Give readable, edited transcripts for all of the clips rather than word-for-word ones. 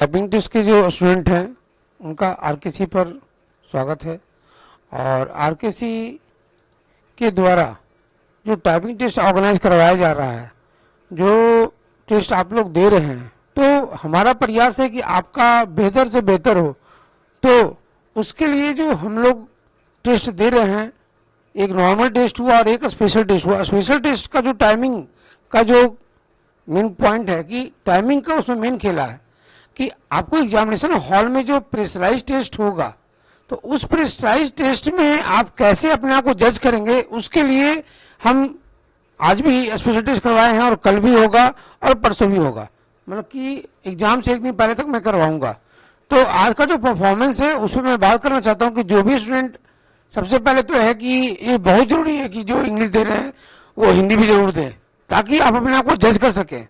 Typing test के जो student हैं उनका आरकेसी पर स्वागत है। और आरकेसी के द्वारा जो टाइपिंग टेस्ट ऑर्गेनाइज करवाया जा रहा है, जो टेस्ट आप लोग दे रहे हैं, तो हमारा प्रयास है कि आपका बेहतर से बेहतर हो। तो उसके लिए जो हम लोग टेस्ट दे रहे हैं, एक नॉर्मल टेस्ट हुआ और एक स्पेशल टेस्ट हुआ। स्पेशल टेस्ट का जो टाइमिंग का जो मेन पॉइंट है कि टाइमिंग का उसमें मेन खेला है कि आपको एग्जामिनेशन हॉल में जो प्रेशराइज टेस्ट होगा, तो उस प्रेशराइज टेस्ट में आप कैसे अपने आप को जज करेंगे, उसके लिए हम आज भी स्पेशल टेस्ट करवाए हैं और कल भी होगा और परसों भी होगा। मतलब कि एग्जाम से एक दिन पहले तक मैं करवाऊंगा। तो आज का जो परफॉर्मेंस है उसमें मैं बात करना चाहता हूं कि जो भी स्टूडेंट, सबसे पहले तो है कि ये बहुत जरूरी है कि जो इंग्लिश दे रहे हैं वो हिंदी भी जरूर दें, ताकि आप अपने आप को जज कर सकें।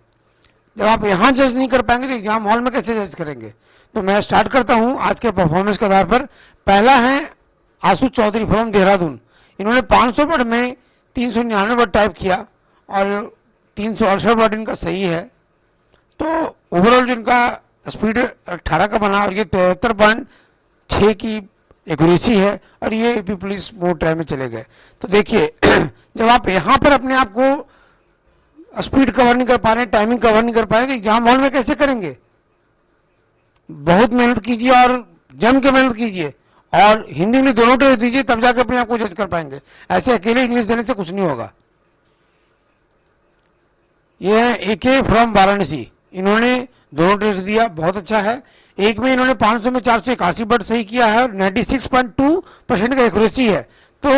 जब आप यहाँ जज नहीं कर पाएंगे तो एग्जाम हॉल में कैसे जज करेंगे। तो मैं स्टार्ट करता हूँ आज के परफॉर्मेंस के आधार पर। पहला है आशु चौधरी फ्रॉम देहरादून। इन्होंने 500 वर्ड में 399 वर्ड टाइप किया और 368 वर्ड इनका सही है। तो ओवरऑल जो इनका स्पीड 18 का बना और ये 73.6 की एक्यूरेसी है और ये यूपी पुलिस मोड ट्राई में चले गए। तो देखिए जब आप यहाँ पर अपने आप को स्पीड कवर नहीं कर पा रहे, टाइमिंग कवर नहीं कर पा रहे, तो एग्जाम हॉल में कैसे करेंगे। बहुत मेहनत कीजिए और जम के मेहनत कीजिए और हिंदी इंग्लिश दोनों टेस्ट दीजिए, तब जाके अपने आप को जज कर पाएंगे। ऐसे अकेले इंग्लिश देने से कुछ नहीं होगा। ये है एके फ्रॉम वाराणसी। इन्होंने दोनों टेस्ट दिया, बहुत अच्छा है। एक में इन्होंने 500 में 481 वर्ड सही किया है और 96.2% का एक्यूरेसी है। तो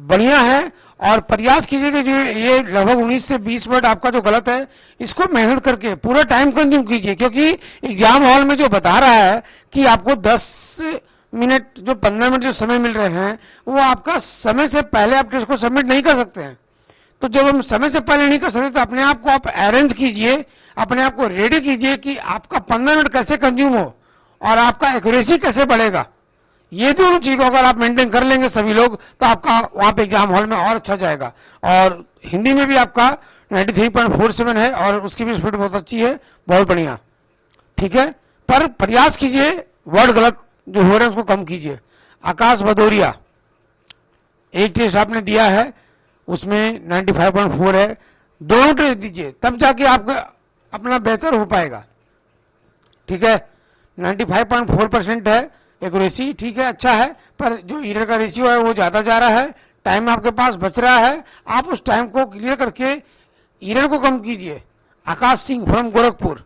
बढ़िया है और प्रयास कीजिए कि जो ये लगभग 19 से 20 वर्ड आपका जो गलत है, इसको मेहनत करके पूरा टाइम कंज्यूम कीजिए, क्योंकि एग्जाम हॉल में जो बता रहा है कि आपको 10 मिनट जो 15 मिनट जो समय मिल रहे हैं, वो आपका समय से पहले आप टेस्ट को सबमिट नहीं कर सकते हैं। तो जब हम समय से पहले नहीं कर सकते तो अपने आप को आप अरेंज कीजिए, अपने आप को रेडी कीजिए कि आपका 15 मिनट कैसे कंज्यूम हो और आपका एक्यूरेसी कैसे बढ़ेगा। ये दोनों चीजों अगर आप मेंटेन कर लेंगे सभी लोग, तो आपका वहां पे एग्जाम हॉल में और अच्छा जाएगा। और हिंदी में भी आपका 93.47 है और उसकी भी स्पीड बहुत अच्छी है, बहुत बढ़िया, ठीक है। पर प्रयास कीजिए वर्ड गलत जो हो रहे हैं उसको कम कीजिए। आकाश भदौरिया, एक टेस्ट आपने दिया है उसमें 95.4 है, दोनों टेस्ट दीजिए तब जाके आपका अपना बेहतर हो पाएगा, ठीक है। 95.4% है एक्यूरेसी, ठीक है, अच्छा है। पर जो एरर का रेशियो है वो ज्यादा जा रहा है, टाइम आपके पास बच रहा है, आप उस टाइम को क्लियर करके एरर को कम कीजिए। आकाश सिंह फ्रॉम गोरखपुर,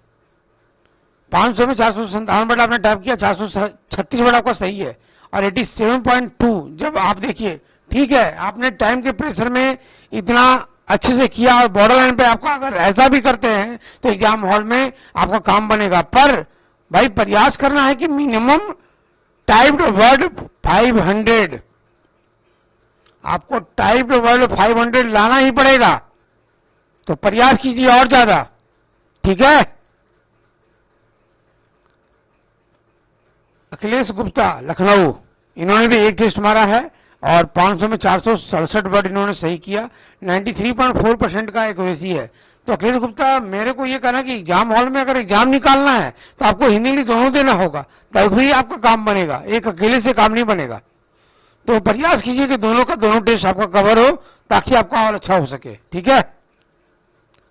500 में 457 वर्ड आपने टाइप किया, 436 वर्ड आपका सही है और 87.2। जब आप देखिए, ठीक है, आपने टाइम के प्रेशर में इतना अच्छे से किया और बॉर्डर लाइन पे आपका अगर ऐसा भी करते हैं तो एग्जाम हॉल में आपका काम बनेगा। पर भाई प्रयास करना है कि मिनिमम टाइप्ड वर्ड 500, आपको टाइप्ड वर्ड 500 लाना ही पड़ेगा। तो प्रयास कीजिए और ज्यादा, ठीक है। अखिलेश गुप्ता लखनऊ, इन्होंने भी एक टेस्ट मारा है और 500 में 467 वर्ड इन्होंने सही किया, 93.4% का एक्यूरेसी है। तो अखिलेश गुप्ता, मेरे को ये कहना कि एग्जाम हॉल में अगर एग्जाम निकालना है तो आपको हिंदी इंग्लिश दोनों देना होगा, तभी आपका काम बनेगा, एक अकेले से काम नहीं बनेगा। तो प्रयास कीजिए कि दोनों का दोनों टेस्ट आपका कवर हो ताकि आपका और अच्छा हो सके, ठीक है।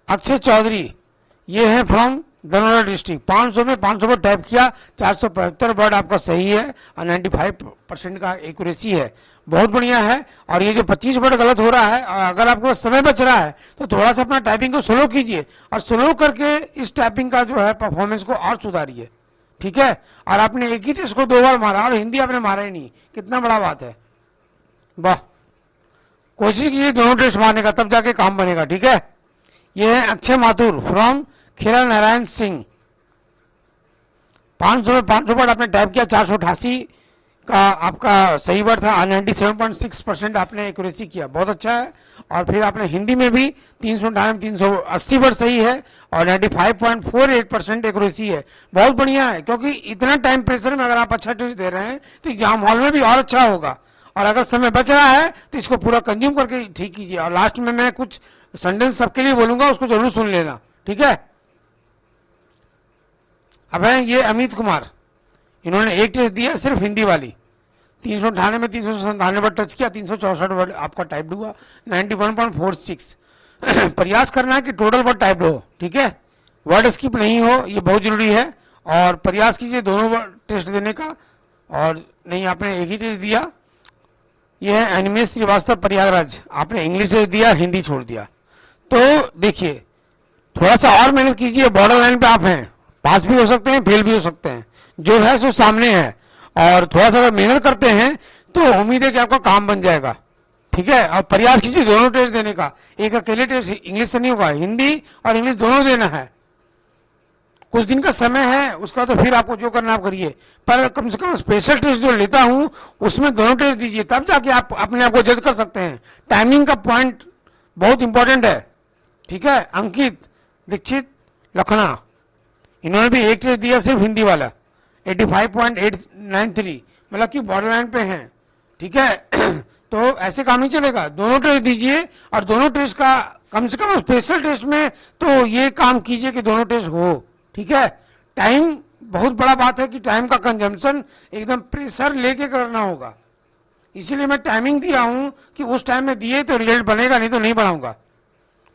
अक्षय चौधरी, ये है फ्रॉम धनौरा डिस्ट्रिक्ट, 500 में 500 वर्ड टाइप किया, 475 वर्ड आपका सही है और 95% का एक्यूरेसी है, बहुत बढ़िया है। और ये जो 25 वर्ड गलत हो रहा है, अगर आपको समय बच रहा है तो थोड़ा सा अपना टाइपिंग को स्लो कीजिए और स्लो करके इस टाइपिंग का जो है परफॉर्मेंस को और सुधारिए, ठीक है। और आपने एक ही टेस्ट को 2 बार मारा और हिंदी आपने मारा ही नहीं, कितना बड़ा बात है, वाह। कोशिश कीजिए दोनों टेस्ट मारने का, तब जाके काम बनेगा, ठीक है। ये है अक्षय माथुर फ्रॉम खेरा नारायण सिंह, 500 में 500 वर्ड आपने टाइप किया, 488 का आपका सही वर्ड था, 97.6% आपने एक्यूरेसी किया, बहुत अच्छा है। और फिर आपने हिंदी में भी 380 वर्ड सही है और 95.48% एक्यूरेसी है, बहुत बढ़िया है। क्योंकि इतना टाइम प्रेशर में अगर आप अच्छा टेस्ट दे रहे हैं तो एग्जाम हॉल में भी और अच्छा होगा। और अगर समय बच रहा है तो इसको पूरा कंज्यूम करके ठीक कीजिए। और लास्ट में मैं कुछ सेंटेंस सबके लिए बोलूंगा, उसको जरूर सुन लेना, ठीक है। अब है ये अमित कुमार, इन्होंने एक टेस्ट दिया सिर्फ हिंदी वाली, 398 में 397 पर टच किया, 364 वर्ड आपका टाइप्ड हुआ, 91.46। प्रयास करना है कि टोटल वर्ड टाइप्ड हो, ठीक है, वर्ड स्किप नहीं हो, ये बहुत जरूरी है। और प्रयास कीजिए दोनों टेस्ट देने का, और नहीं आपने एक ही टेस्ट दिया, ये है अनिमेश श्रीवास्तव प्रयागराज, आपने इंग्लिश टेस्ट दिया, हिंदी छोड़ दिया। तो देखिए थोड़ा सा और मेहनत कीजिए, बॉर्डर लाइन पे आप हैं, पास भी हो सकते हैं, फेल भी हो सकते हैं, जो है सो सामने है, और थोड़ा सा अगर मेहनत करते हैं तो उम्मीद है कि आपका काम बन जाएगा, ठीक है। और प्रयास कीजिए दोनों टेस्ट देने का, एक अकेले टेस्ट इंग्लिश से नहीं होगा, हिंदी और इंग्लिश दोनों देना है। कुछ दिन का समय है, उसका तो फिर आपको जो करना आप करिए, पर कम से कम स्पेशल टेस्ट जो लेता हूं उसमें दोनों टेस्ट दीजिए, तब जाके आप अपने आप को जज कर सकते हैं। टाइमिंग का पॉइंट बहुत इंपॉर्टेंट है, ठीक है। अंकित दीक्षित लखना, इन्होंने भी एक टेस्ट दिया सिर्फ हिंदी वाला, 85.893, मतलब कि बॉर्डर लाइन पे हैं, ठीक है। तो ऐसे काम नहीं चलेगा, दोनों टेस्ट दीजिए, और दोनों टेस्ट का कम से कम स्पेशल टेस्ट में तो ये काम कीजिए कि दोनों टेस्ट हो, ठीक है। टाइम बहुत बड़ा बात है कि टाइम का कंजम्पशन एकदम प्रेशर लेके करना होगा, इसीलिए मैं टाइमिंग दिया हूं कि उस टाइम में दिए तो रिजल्ट बनेगा, नहीं तो नहीं बनाऊंगा।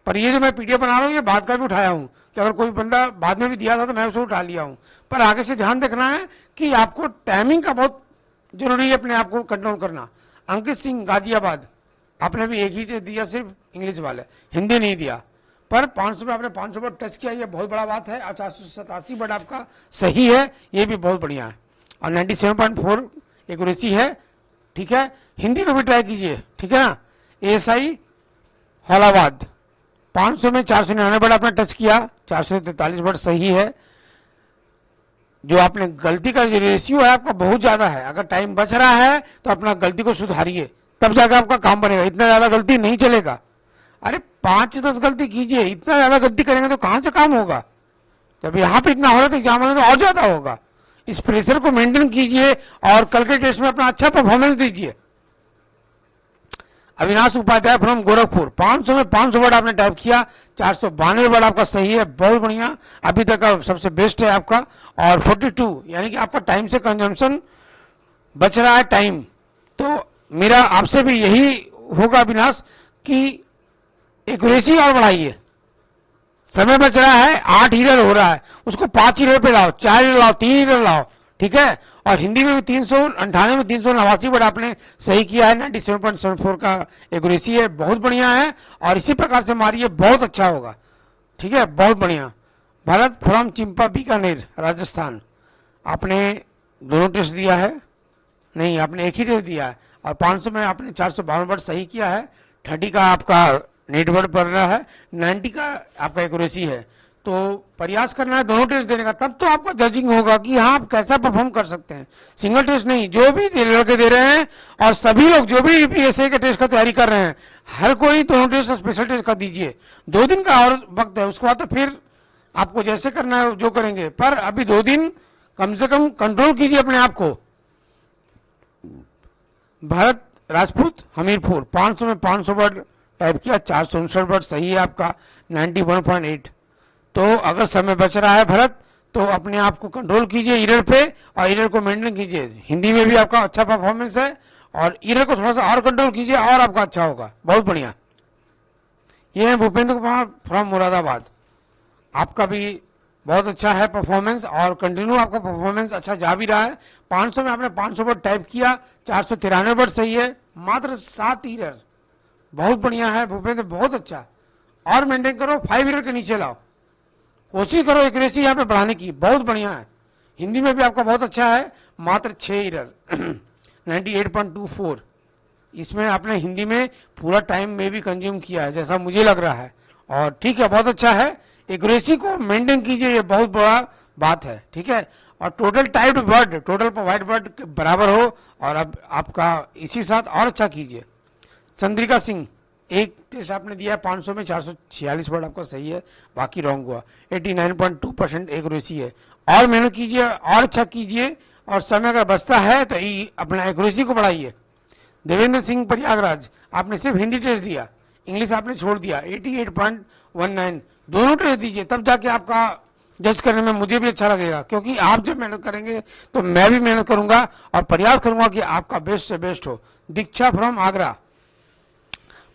पर ये जो मैं पीडीएफ बना रहा हूँ ये बाद का भी उठाया हूँ कि अगर कोई बंदा बाद में भी दिया था तो मैं उसे उठा लिया हूँ, पर आगे से ध्यान रखना है कि आपको टाइमिंग का बहुत जरूरी है, अपने आप को कंट्रोल करना। अंकित सिंह गाजियाबाद, आपने भी एक ही टेस्ट दिया सिर्फ इंग्लिश वाले, हिंदी नहीं दिया, पर 500 में आपने 500 वर्ड टच किया, ये बहुत बड़ा बात है। और 487 वर्ड आपका सही है, ये भी बहुत बढ़िया है, और 97.4 एक्यूरेसी है, ठीक है। हिंदी को भी ट्राई कीजिए, ठीक है ना। एएसआई हौलाबाद, 500 में 499 वर्ड आपने टच किया, 443 वर्ड सही है। जो आपने गलती का रेशियो है आपका बहुत ज्यादा है, अगर टाइम बच रहा है तो अपना गलती को सुधारिए, तब जाकर आपका काम बनेगा, इतना ज्यादा गलती नहीं चलेगा। अरे 5-10 गलती कीजिए, इतना ज्यादा गलती करेंगे तो कहां से काम होगा। जब यहाँ पे इतना हो रहा है तो एग्जाम में तो और ज्यादा होगा। इस प्रेशर को मेंटेन कीजिए और कल के टेस्ट में अपना अच्छा परफॉर्मेंस दीजिए। अविनाश उपाध्याय फ्रॉम गोरखपुर, 500 में 500 वर्ड आपने टाइप किया, 492 वर्ड आपका सही है, बहुत बढ़िया, अभी तक का सबसे बेस्ट है आपका। और 42 यानी कि आपका टाइम से कंजम्पशन बच रहा है टाइम। तो मेरा आपसे भी यही होगा अविनाश कि एक्यूरेसी और बढ़ाइए, समय बच रहा है, 8 ईरर हो रहा है, उसको 5 ईरर पे लाओ, 4 ईरर लाओ, 3 ईरर लाओ, ठीक है। और हिंदी में भी 398 में 389 वर्ड आपने सही किया है, 97.74 का एक्यूरेसी है, बहुत बढ़िया है। और इसी प्रकार से मारिए, बहुत अच्छा होगा, ठीक है, बहुत बढ़िया। भरत फ्रॉम चिंपा बीकानेर राजस्थान, आपने दोनों टेस्ट दिया है, नहीं आपने एक ही टेस्ट दिया है, और 500 में आपने 452 वर्ड सही किया है, 30 का आपका नेट वर्ड पड़ रहा है, 90 का आपका एक्यूरेसी है। तो प्रयास करना है दोनों टेस्ट देने का, तब तो आपका जजिंग होगा कि हाँ आप कैसा परफॉर्म कर सकते हैं। सिंगल टेस्ट नहीं, जो भी लड़के दे रहे हैं और सभी लोग जो भी यूपीएससी के टेस्ट का तैयारी कर रहे हैं, हर कोई दोनों टेस्ट स्पेशल टेस्ट का दीजिए। 2 दिन का और वक्त है, उसके बाद तो फिर आपको जैसे करना है जो करेंगे, पर अभी 2 दिन कम से कम कंट्रोल कीजिए अपने आप को। भरत राजपूत हमीरपुर, 500 में 500 वर्ड टाइप किया, 459 वर्ड सही है आपका, 91.8। तो अगर समय बच रहा है भरत तो अपने आप को कंट्रोल कीजिए इरर पे, और इरर को मेंटेन कीजिए। हिंदी में भी आपका अच्छा परफॉर्मेंस है, और इरर को थोड़ा सा और कंट्रोल कीजिए और आपका अच्छा होगा, बहुत बढ़िया। ये है भूपेंद्र कुमार फ्रॉम मुरादाबाद, आपका भी बहुत अच्छा है परफॉर्मेंस, और कंटिन्यू आपका परफॉर्मेंस अच्छा जा भी रहा है। 500 में आपने 500 वर्ड टाइप किया, 493 वर्ड सही है, मात्र 7 ईरर, बहुत बढ़िया है भूपेंद्र, बहुत अच्छा। और मेंटेन करो, 5 ईरर के नीचे लाओ, कोशिश करो एक्यूरेसी यहाँ पे बढ़ाने की, बहुत बढ़िया है। हिंदी में भी आपका बहुत अच्छा है, मात्र 6 ईरर 98.24। इसमें आपने हिंदी में पूरा टाइम में भी कंज्यूम किया है जैसा मुझे लग रहा है, और ठीक है, बहुत अच्छा है। एक्यूरेसी को मेंटेन कीजिए, ये बहुत बड़ा बात है, ठीक है। और total typed word, total provide word बराबर हो, और अब आपका इसी साथ और अच्छा कीजिए। चंद्रिका सिंह, एक टेस्ट आपने दिया है 500 में 446 वर्ड आपका सही है, बाकी रॉन्ग हुआ, 89.2% एक्यूरेसी है। और मेहनत कीजिए और अच्छा कीजिए, और समय अगर बचता है तो अपना एक्यूरेसी को बढ़ाइए। देवेंद्र सिंह प्रयागराज, आपने सिर्फ हिंदी टेस्ट दिया, इंग्लिश आपने छोड़ दिया, 88.19, दोनों टेस्ट दीजिए, तब जाके आपका जज करने में मुझे भी अच्छा लगेगा, क्योंकि आप जब मेहनत करेंगे तो मैं भी मेहनत करूंगा और प्रयास करूंगा कि आपका बेस्ट से बेस्ट हो। दीक्षा फ्रॉम आगरा,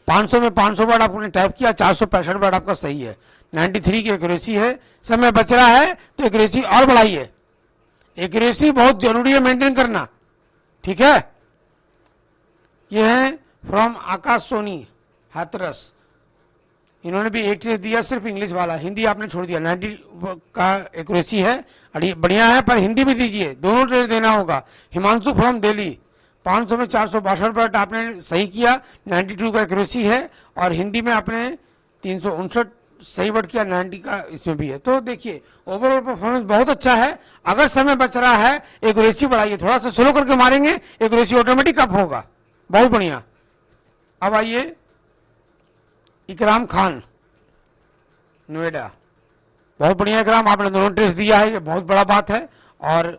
500 में 500 वर्ड आपने टाइप किया, 465 वर्ड आपका सही है, 93 की एक्यूरेसी है। समय बच रहा है तो एक्यूरेसी और बढ़ाइए, एक्यूरेसी बहुत जरूरी है मेंटेन करना, ठीक है। ये है फ्रॉम आकाश सोनी हाथरस, इन्होंने भी एक टेस्ट दिया सिर्फ इंग्लिश वाला, हिंदी आपने छोड़ दिया। 90 का एक्यूरेसी है, बढ़िया है, पर हिंदी भी दीजिए, दोनों टेस्ट देना होगा। हिमांशु फ्रॉम दिल्ली, 500 में 462 वर्ड आपने सही किया, 92 का एक्यूरेसी है, और हिंदी में आपने 359 सही वर्ड किया, 90 का इसमें भी है। तो देखिए ओवरऑल परफॉर्मेंस बहुत अच्छा है। अगर समय बच रहा है एक्यूरेसी बढ़ाइए, थोड़ा सा स्लो करके मारेंगे एक्यूरेसी ऑटोमेटिक अप होगा, बहुत बढ़िया। अब आइए इकराम खान नोएडा, बहुत बढ़िया इकराम, आपने दोनों टेस्ट दिया है, ये बहुत बड़ा बात है। और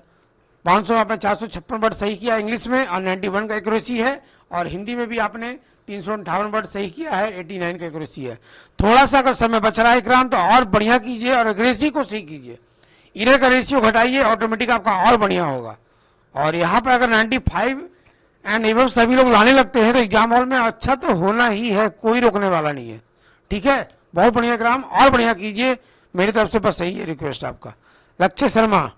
500 में आपने 456 वर्ड सही किया इंग्लिश में, और 91 का एक्यूरेसी है, और हिंदी में भी आपने 358 वर्ड सही किया है, 89 का एक्यूरेसी है। थोड़ा सा अगर समय बच रहा है इकराम तो और बढ़िया कीजिए और एक्यूरेसी को सही कीजिए, इरर का रेशियो घटाइए, ऑटोमेटिक आपका और बढ़िया होगा। और यहाँ पर अगर 95 एंड एवं सभी लोग लाने लगते हैं तो एग्जाम हॉल में अच्छा तो होना ही है, कोई रोकने वाला नहीं है, ठीक है। बहुत बढ़िया ग्राम, और बढ़िया कीजिए, मेरी तरफ से बस यही है रिक्वेस्ट आपका। लक्ष्य शर्मा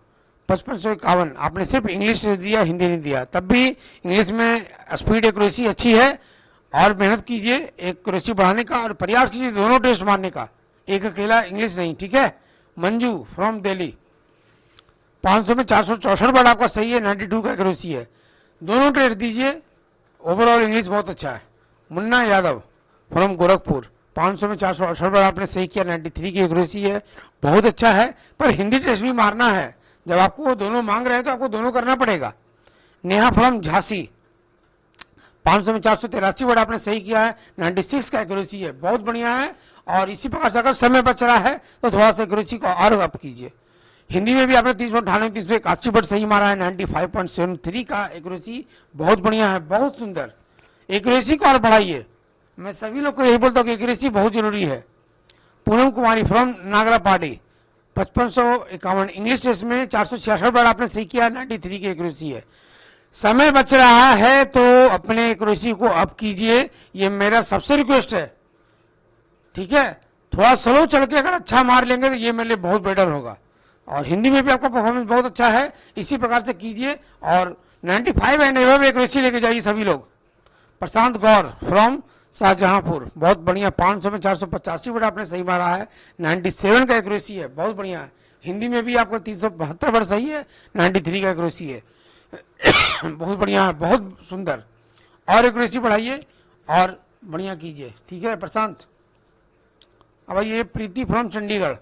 5551, आपने सिर्फ इंग्लिश दिया, हिंदी नहीं दिया, तब भी इंग्लिश में स्पीड एक्यूरेसी अच्छी है, और मेहनत कीजिए एक्यूरेसी बढ़ाने का, और प्रयास कीजिए दोनों टेस्ट मारने का, एक अकेला इंग्लिश नहीं, ठीक है। मंजू फ्रॉम दिल्ली, 500 में 464 वर्ड आपका सही है, 92 का एक्यूरेसी है, दोनों टेस्ट दीजिए, ओवरऑल इंग्लिश बहुत अच्छा है। मुन्ना यादव फ्रॉम गोरखपुर, 500 में 468 वर्ड आपने सही किया, 93 की एक्यूरेसी है, बहुत अच्छा है, पर हिंदी टेस्ट भी मारना है, जब आपको दोनों मांग रहे हैं तो आपको दोनों करना पड़ेगा। नेहा फ्रॉम झांसी, 500 में 483 वर्ड आपने सही किया है, 96 का एक्यूरेसी है, बहुत बढ़िया है। और इसी प्रकार से अगर समय बच रहा है तो थोड़ा सा एक्यूरेसी को और अप कीजिए। हिंदी में भी आपने 398 381 वर्ड सही मारा है, 95.73 का एक्यूरेसी, बहुत बढ़िया है, बहुत सुंदर। एक्यूरेसी को और बढ़ाइए, मैं सभी लोग को यही बोलता हूँ कि एक्यूरेसी बहुत जरूरी है। Poonam Kumari from Nagra party, 5551 English test में 466 वर्ड आपने सही किया, 93 की एक्यूरेसी है। समय बच रहा है तो अपने एक्यूरेसी को अप कीजिए, ये मेरा सबसे रिक्वेस्ट है, ठीक है। थोड़ा स्लो चल के अगर अच्छा मार लेंगे तो ये मेरे लिए बहुत बेटर होगा। और हिंदी में भी आपका परफॉर्मेंस बहुत अच्छा है, इसी प्रकार से कीजिए, और 95 एंड एवं एक्यूरेसी लेके जाइए सभी लोग। प्रशांत गौर फ्रॉम शाहजहांपुर, बहुत बढ़िया, 500 में 485 वर्ड आपने सही मारा है, 97 का एक्यूरेसी है, बहुत बढ़िया है। हिंदी में भी आपका 372 वर्ड सही है, 93 का एक्यूरेसी है, बहुत बढ़िया है, बहुत सुंदर। और एक्यूरेसी बढ़ाइए और बढ़िया कीजिए, ठीक है प्रशांत। अब ये प्रीति फ्रॉम चंडीगढ़,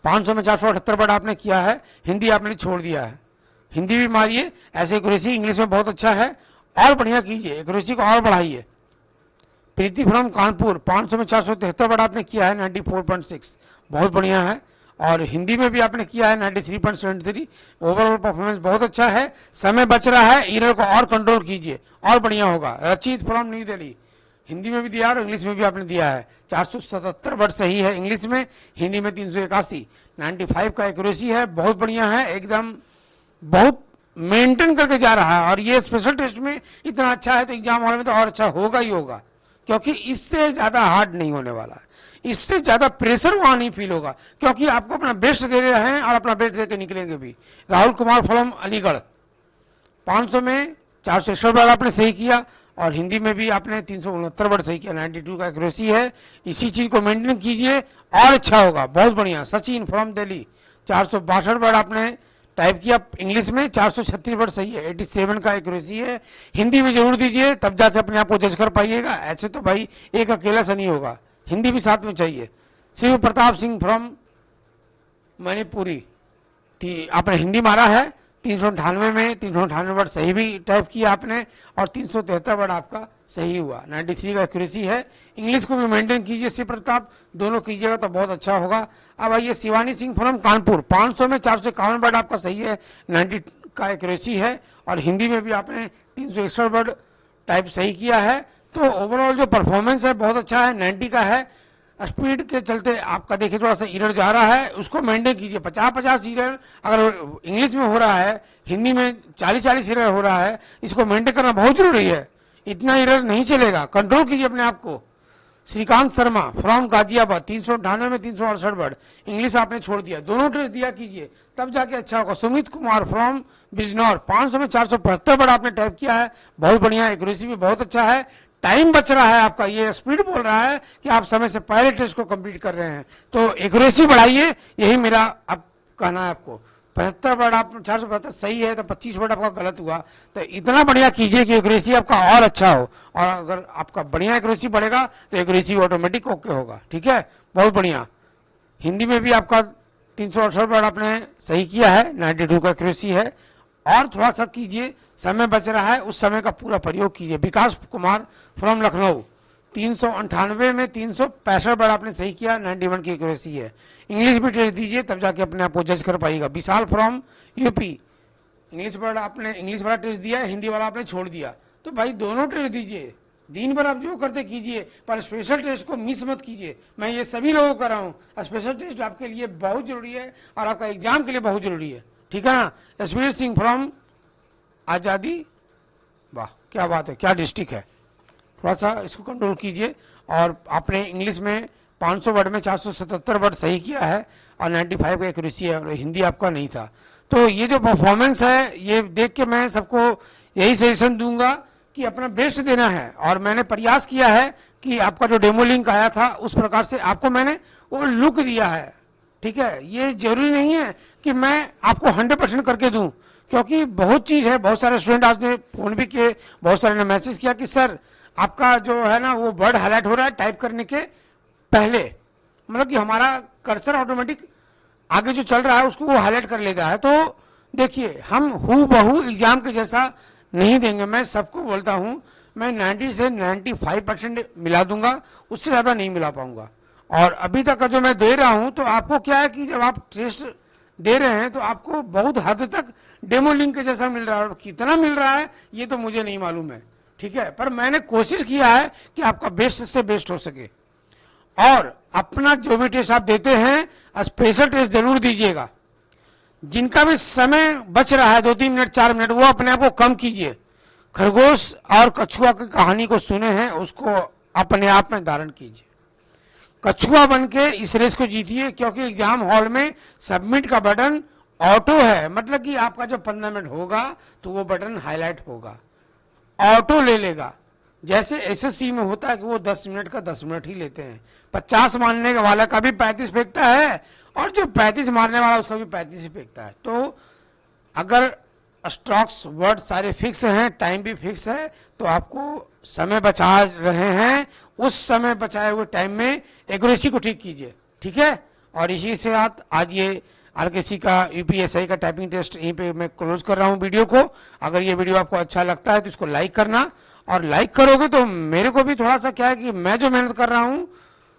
500 में 478 वर्ड आपने किया है, हिंदी आपने छोड़ दिया है, हिंदी भी मारिए, ऐसे एक्यूरेसी इंग्लिश में बहुत अच्छा है, और बढ़िया कीजिए, एक्यूरेसी को और बढ़ाइए। प्रीति फ्रॉम कानपुर, 500 में 473 वर्ड आपने किया है, 94.6, बहुत बढ़िया है। और हिंदी में भी आपने किया है 93.73, ओवरऑल परफॉर्मेंस बहुत अच्छा है। समय बच रहा है, एरर को और कंट्रोल कीजिए, और बढ़िया होगा। रचित फ्रॉम न्यू दिल्ली, हिंदी में भी दिया और इंग्लिश में भी आपने दिया है, 477 वर्ड सही है इंग्लिश में, हिंदी में 381, 95 का एक्यूरेसी है, बहुत बढ़िया है, एकदम बहुत मेंटेन करके जा रहा है। और ये स्पेशल टेस्ट में इतना अच्छा है तो एग्जाम हॉल में तो और अच्छा होगा ही होगा, क्योंकि इससे ज्यादा हार्ड नहीं होने वाला है, इससे ज्यादा प्रेशर वहां नहीं फील होगा, क्योंकि आपको अपना बेस्ट दे रहे हैं और अपना बेस्ट देके निकलेंगे भी। राहुल कुमार फ्रॉम अलीगढ़, 500 में 461 वर्ड आपने सही किया, और हिंदी में भी आपने 369 वर्ड सही किया, 92 का एक्यूरेसी है। इसी चीज को मेंटेन कीजिए और अच्छा होगा, बहुत बढ़िया। सचिन फ्रॉम दिल्ली, 462 वर्ड आपने टाइप किया इंग्लिश में, 436 वर्ड सही है, 87 का एक्यूरेसी है। हिंदी में जरूर दीजिए, तब जाके अपने आप को जज कर पाइएगा, ऐसे तो भाई एक अकेला से नहीं होगा, हिंदी भी साथ में चाहिए। शिव प्रताप सिंह फ्रॉम मणिपुरी, आपने हिंदी मारा है, 398 में 398 वर्ड सही भी टाइप किया आपने, और 373 वर्ड आपका सही हुआ, 93 का एक्यूरेसी है। इंग्लिश को भी मेंटेन कीजिए शिव प्रताप, दोनों कीजिएगा तो बहुत अच्छा होगा। अब आइए शिवानी सिंह फ्रॉम कानपुर, 500 में 451 वर्ड आपका सही है, 90 का एक्यूरेसी है, और हिंदी में भी आपने 361 वर्ड टाइप सही किया है। तो ओवरऑल जो परफॉर्मेंस है बहुत अच्छा है, 90 का है। स्पीड के चलते आपका देखिए थोड़ा सा एरर जा रहा है, उसको मेंटेन कीजिए। 50-50 एरर अगर इंग्लिश में हो रहा है, हिंदी में 40-40 एरर हो रहा है, इसको मेंटेन करना बहुत जरूरी है। इतना एरर नहीं चलेगा, कंट्रोल कीजिए अपने आप को। श्रीकांत शर्मा फ्रॉम गाजियाबाद 398 में 368 वर्ड, इंग्लिश आपने छोड़ दिया, दोनों टेस्ट दिया कीजिए तब जाके अच्छा होगा। सुमित कुमार फ्रॉम बिजनौर 500 में 475 वर्ड आपने टाइप किया है, बहुत बढ़िया, एक्यूरेसी भी बहुत अच्छा है, टाइम बच रहा है आपका। ये स्पीड बोल रहा है कि आप समय से पहले टेस्ट को कंप्लीट कर रहे हैं, तो एक्यूरेसी बढ़ाइए, यही मेरा अब कहना है आपको। 75 वर्ड आप 475 सही है, तो 25 वर्ड आपका गलत हुआ, तो इतना बढ़िया कीजिए कि एक्यूरेसी आपका और अच्छा हो। और अगर आपका बढ़िया एक्यूरेसी बढ़ेगा तो एक्यूरेसी ऑटोमेटिक ओके होगा, ठीक है, बहुत बढ़िया। हिंदी में भी आपका 368 वर्ड आपने सही किया है, 92 का एक्यूरेसी है, और थोड़ा सा कीजिए, समय बच रहा है, उस समय का पूरा प्रयोग कीजिए। विकास कुमार फ्रॉम लखनऊ 398 में 365 वर्ड आपने सही किया, 91 की एक्यूरेसी है। इंग्लिश भी टेस्ट दीजिए तब जाके अपने आप को जज कर पाइएगा। विशाल फ्रॉम यूपी, इंग्लिश वर्ड आपने इंग्लिश वाला टेस्ट दिया, हिंदी वाला आपने छोड़ दिया, तो भाई दोनों टेस्ट दीजिए। दिन भर आप जो करते कीजिए, पर स्पेशल टेस्ट को मिस मत कीजिए। मैं ये सभी लोगों को कर रहा हूँ, स्पेशल टेस्ट आपके लिए बहुत जरूरी है और आपका एग्जाम के लिए बहुत जरूरी है, ठीक है ना। यशवीर सिंह फ्रॉम आजादी, वाह क्या बात है, क्या डिस्ट्रिक्ट है, थोड़ा सा इसको कंट्रोल कीजिए। और आपने इंग्लिश में 500 वर्ड में 477 वर्ड सही किया है और 95 का एक्यूरेसी है, और हिंदी आपका नहीं था। तो ये जो परफॉर्मेंस है, ये देख के मैं सबको यही सजेशन दूंगा कि अपना बेस्ट देना है। और मैंने प्रयास किया है कि आपका जो डेमो लिंक आया था उस प्रकार से आपको मैंने वो लुक दिया है, ठीक है। ये जरूरी नहीं है कि मैं आपको 100% करके दूं, क्योंकि बहुत चीज है। बहुत सारे स्टूडेंट आज ने फोन भी किए, बहुत सारे ने मैसेज किया कि सर आपका जो है ना वो वर्ड हाईलाइट हो रहा है टाइप करने के पहले, मतलब कि हमारा कर्सर ऑटोमेटिक आगे जो चल रहा है उसको वो हाईलाइट कर लेता है। तो देखिए, हम हूबहू एग्जाम के जैसा नहीं देंगे। मैं सबको बोलता हूं, मैं 90 से 95% मिला दूंगा, उससे ज्यादा नहीं मिला पाऊंगा। और अभी तक का जो मैं दे रहा हूं, तो आपको क्या है कि जब आप टेस्ट दे रहे हैं तो आपको बहुत हद तक डेमो लिंक के जैसा मिल रहा है, और कितना मिल रहा है ये तो मुझे नहीं मालूम है, ठीक है। पर मैंने कोशिश किया है कि आपका बेस्ट से बेस्ट हो सके। और अपना जो भी टेस्ट आप देते हैं स्पेशल टेस्ट जरूर दीजिएगा। जिनका भी समय बच रहा है 2-3 मिनट 4 मिनट, वो अपने आप को कम कीजिए। खरगोश और कछुआ की कहानी को सुने हैं, उसको अपने आप में धारण कीजिए। कछुआ बन के इस रेस को जीतिए, क्योंकि एग्जाम हॉल में सबमिट का बटन ऑटो है, मतलब कि आपका जब 15 मिनट होगा तो वो बटन हाईलाइट होगा, ऑटो ले लेगा। जैसे एसएससी में होता है कि वो 10 मिनट का 10 मिनट ही लेते हैं। 50 मारने वाला का भी 35 फेंकता है, और जो 35 मारने वाला उसका भी 35 ही फेंकता है। तो अगर स्ट्रोक्स वर्ड सारे फिक्स हैं, टाइम भी फिक्स है, तो आपको समय बचा रहे हैं, उस समय बचाए हुए टाइम में एक्यूरेसी को ठीक कीजिए, ठीक है। और इसी से आज ये आरकेसी का यूपीएसआई का टाइपिंग टेस्ट यहीं पे मैं क्लोज कर रहा हूं वीडियो को। अगर ये वीडियो आपको अच्छा लगता है तो इसको लाइक करना, और लाइक करोगे तो मेरे को भी थोड़ा सा क्या है कि मैं जो मेहनत कर रहा हूं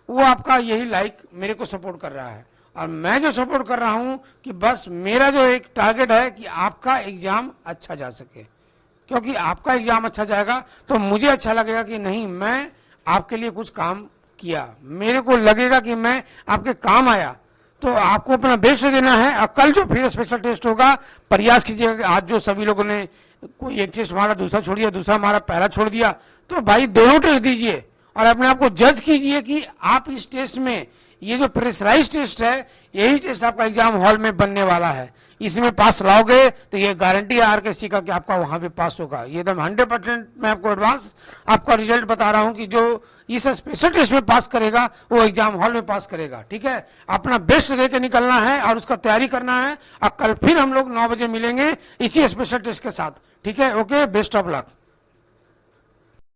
वो आपका यही लाइक मेरे को सपोर्ट कर रहा है। और मैं जो सपोर्ट कर रहा हूं कि बस मेरा जो एक टारगेट है कि आपका एग्जाम अच्छा जा सके, क्योंकि आपका एग्जाम अच्छा जाएगा तो मुझे अच्छा लगेगा कि नहीं, मैं आपके लिए कुछ काम किया, मेरे को लगेगा कि मैं आपके काम आया। तो आपको अपना बेस्ट देना है। और कल जो फिर स्पेशल टेस्ट होगा, प्रयास कीजिएगा कि आज जो सभी लोगों ने कोई एक टेस्ट मारा, दूसरा छोड़ दिया, दूसरा मारा, पहला छोड़ दिया, तो भाई दोनों टेस्ट दीजिए और अपने आप को जज कीजिए कि आप इस टेस्ट में, ये जो प्रेशराइज टेस्ट है, यही टेस्ट आपका एग्जाम हॉल में बनने वाला है। इसमें पास लाओगे तो ये गारंटी है आरकेसी का कि आपका वहां पे पास होगा। ये एकदम 100% मैं आपको एडवांस आपका रिजल्ट बता रहा हूं कि जो इस स्पेशल टेस्ट में पास करेगा वो एग्जाम हॉल में पास करेगा, ठीक है। अपना बेस्ट दे के निकलना है और उसका तैयारी करना है। और कल फिर हम लोग 9 बजे मिलेंगे इसी स्पेशल टेस्ट के साथ, ठीक है। Okay, best of luck.